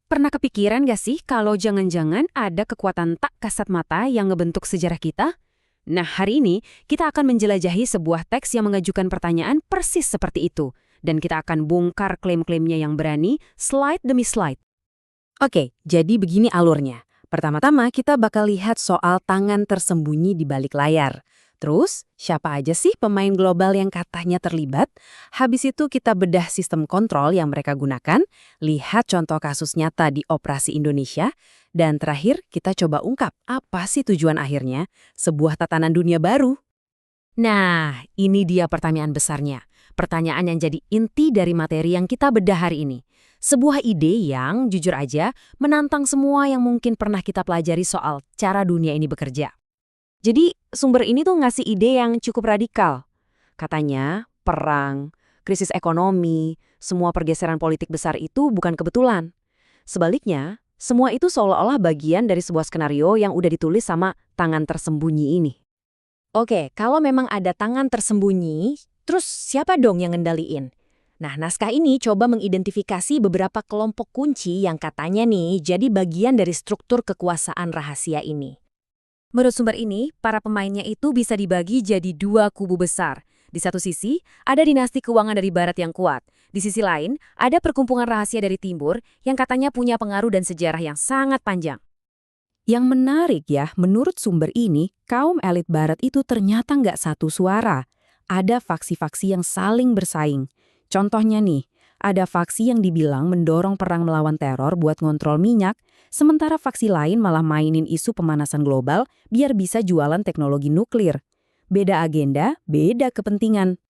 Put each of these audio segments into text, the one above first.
Pernah kepikiran gak sih kalau jangan-jangan ada kekuatan tak kasat mata yang ngebentuk sejarah kita? Nah, hari ini kita akan menjelajahi sebuah teks yang mengajukan pertanyaan persis seperti itu. Dan kita akan bongkar klaim-klaimnya yang berani, slide demi slide. Oke, jadi begini alurnya. Pertama-tama kita bakal lihat soal tangan tersembunyi di balik layar. Terus, siapa aja sih pemain global yang katanya terlibat? Habis itu kita bedah sistem kontrol yang mereka gunakan, lihat contoh kasus nyata di Operasi Indonesia, dan terakhir kita coba ungkap apa sih tujuan akhirnya, sebuah tatanan dunia baru. Nah, ini dia pertanyaan besarnya. Pertanyaan yang jadi inti dari materi yang kita bedah hari ini. Sebuah ide yang, jujur aja, menantang semua yang mungkin pernah kita pelajari soal cara dunia ini bekerja. Jadi, sumber ini tuh ngasih ide yang cukup radikal. Katanya, perang, krisis ekonomi, semua pergeseran politik besar itu bukan kebetulan. Sebaliknya, semua itu seolah-olah bagian dari sebuah skenario yang udah ditulis sama tangan tersembunyi ini. Oke, kalau memang ada tangan tersembunyi, terus siapa dong yang ngendaliin? Nah, naskah ini coba mengidentifikasi beberapa kelompok kunci yang katanya nih jadi bagian dari struktur kekuasaan rahasia ini. Menurut sumber ini, para pemainnya itu bisa dibagi jadi dua kubu besar. Di satu sisi, ada dinasti keuangan dari barat yang kuat. Di sisi lain, ada perkumpulan rahasia dari timur yang katanya punya pengaruh dan sejarah yang sangat panjang. Yang menarik ya, menurut sumber ini, kaum elit barat itu ternyata nggak satu suara. Ada faksi-faksi yang saling bersaing. Contohnya nih, ada faksi yang dibilang mendorong perang melawan teror buat ngontrol minyak, sementara faksi lain malah mainin isu pemanasan global biar bisa jualan teknologi nuklir. Beda agenda, beda kepentingan.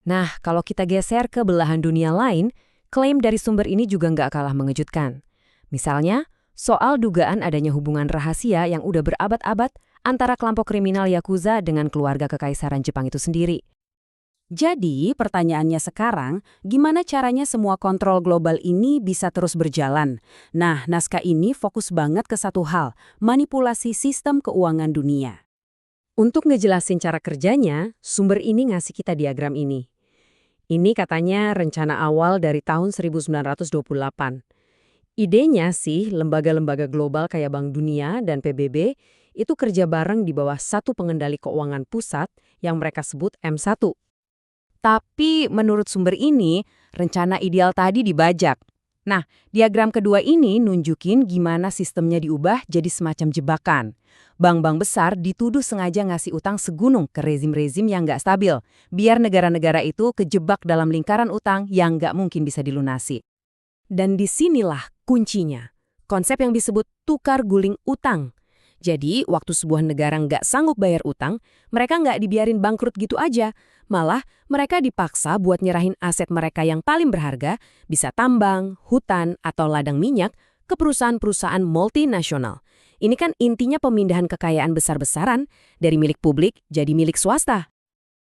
Nah, kalau kita geser ke belahan dunia lain, klaim dari sumber ini juga nggak kalah mengejutkan. Misalnya, soal dugaan adanya hubungan rahasia yang udah berabad-abad antara kelompok kriminal Yakuza dengan keluarga kekaisaran Jepang itu sendiri. Jadi, pertanyaannya sekarang, gimana caranya semua kontrol global ini bisa terus berjalan? Nah, naskah ini fokus banget ke satu hal, manipulasi sistem keuangan dunia. Untuk ngejelasin cara kerjanya, sumber ini ngasih kita diagram ini. Ini katanya rencana awal dari tahun 1928. Idenya sih, lembaga-lembaga global kayak Bank Dunia dan PBB itu kerja bareng di bawah satu pengendali keuangan pusat yang mereka sebut M1. Tapi menurut sumber ini, rencana ideal tadi dibajak. Nah, diagram kedua ini nunjukin gimana sistemnya diubah jadi semacam jebakan. Bank-bank besar dituduh sengaja ngasih utang segunung ke rezim-rezim yang nggak stabil, biar negara-negara itu kejebak dalam lingkaran utang yang nggak mungkin bisa dilunasi. Dan disinilah kuncinya, konsep yang disebut tukar guling utang. Jadi, waktu sebuah negara nggak sanggup bayar utang, mereka nggak dibiarin bangkrut gitu aja. Malah, mereka dipaksa buat nyerahin aset mereka yang paling berharga, bisa tambang, hutan, atau ladang minyak, ke perusahaan-perusahaan multinasional. Ini kan intinya pemindahan kekayaan besar-besaran dari milik publik jadi milik swasta.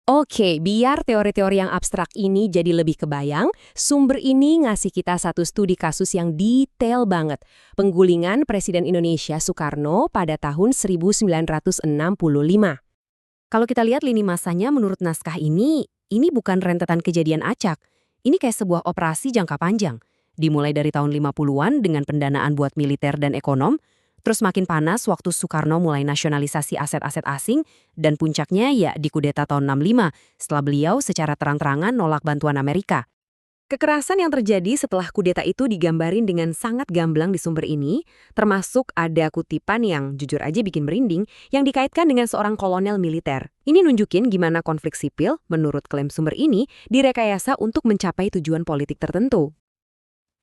Oke, biar teori-teori yang abstrak ini jadi lebih kebayang, sumber ini ngasih kita satu studi kasus yang detail banget. Penggulingan Presiden Indonesia Soekarno pada tahun 1965. Kalau kita lihat lini masanya menurut naskah ini bukan rentetan kejadian acak. Ini kayak sebuah operasi jangka panjang. Dimulai dari tahun 50-an dengan pendanaan buat militer dan ekonom, terus makin panas waktu Soekarno mulai nasionalisasi aset-aset asing, dan puncaknya ya di kudeta tahun 65 setelah beliau secara terang-terangan nolak bantuan Amerika. Kekerasan yang terjadi setelah kudeta itu digambarin dengan sangat gamblang di sumber ini, termasuk ada kutipan yang jujur aja bikin merinding yang dikaitkan dengan seorang kolonel militer. Ini nunjukin gimana konflik sipil, menurut klaim sumber ini, direkayasa untuk mencapai tujuan politik tertentu.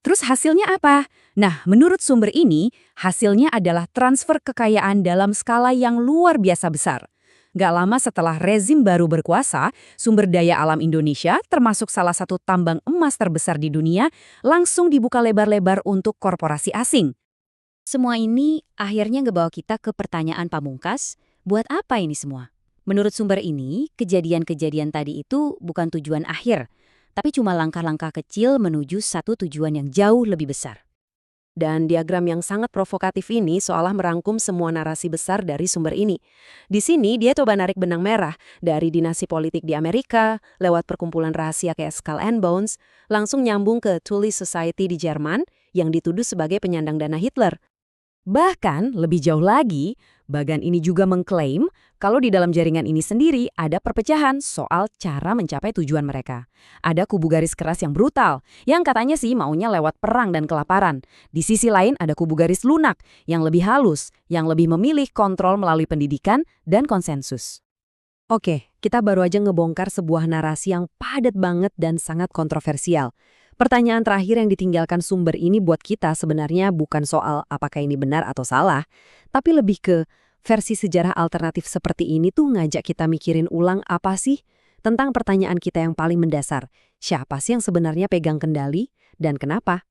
Terus hasilnya apa? Nah, menurut sumber ini, hasilnya adalah transfer kekayaan dalam skala yang luar biasa besar. Gak lama setelah rezim baru berkuasa, sumber daya alam Indonesia, termasuk salah satu tambang emas terbesar di dunia, langsung dibuka lebar-lebar untuk korporasi asing. Semua ini akhirnya ngebawa kita ke pertanyaan pamungkas, buat apa ini semua? Menurut sumber ini, kejadian-kejadian tadi itu bukan tujuan akhir, tapi cuma langkah-langkah kecil menuju satu tujuan yang jauh lebih besar. Dan diagram yang sangat provokatif ini seolah merangkum semua narasi besar dari sumber ini. Di sini dia coba narik benang merah dari dinasti politik di Amerika, lewat perkumpulan rahasia kayak Skull and Bones, langsung nyambung ke Thule Society di Jerman yang dituduh sebagai penyandang dana Hitler. Bahkan, lebih jauh lagi, bagan ini juga mengklaim kalau di dalam jaringan ini sendiri ada perpecahan soal cara mencapai tujuan mereka. Ada kubu garis keras yang brutal, yang katanya sih maunya lewat perang dan kelaparan. Di sisi lain ada kubu garis lunak, yang lebih halus, yang lebih memilih kontrol melalui pendidikan dan konsensus. Oke, kita baru aja ngebongkar sebuah narasi yang padat banget dan sangat kontroversial. Pertanyaan terakhir yang ditinggalkan sumber ini buat kita sebenarnya bukan soal apakah ini benar atau salah, tapi lebih ke versi sejarah alternatif seperti ini tuh ngajak kita mikirin ulang apa sih tentang pertanyaan kita yang paling mendasar. Siapa sih yang sebenarnya pegang kendali dan kenapa?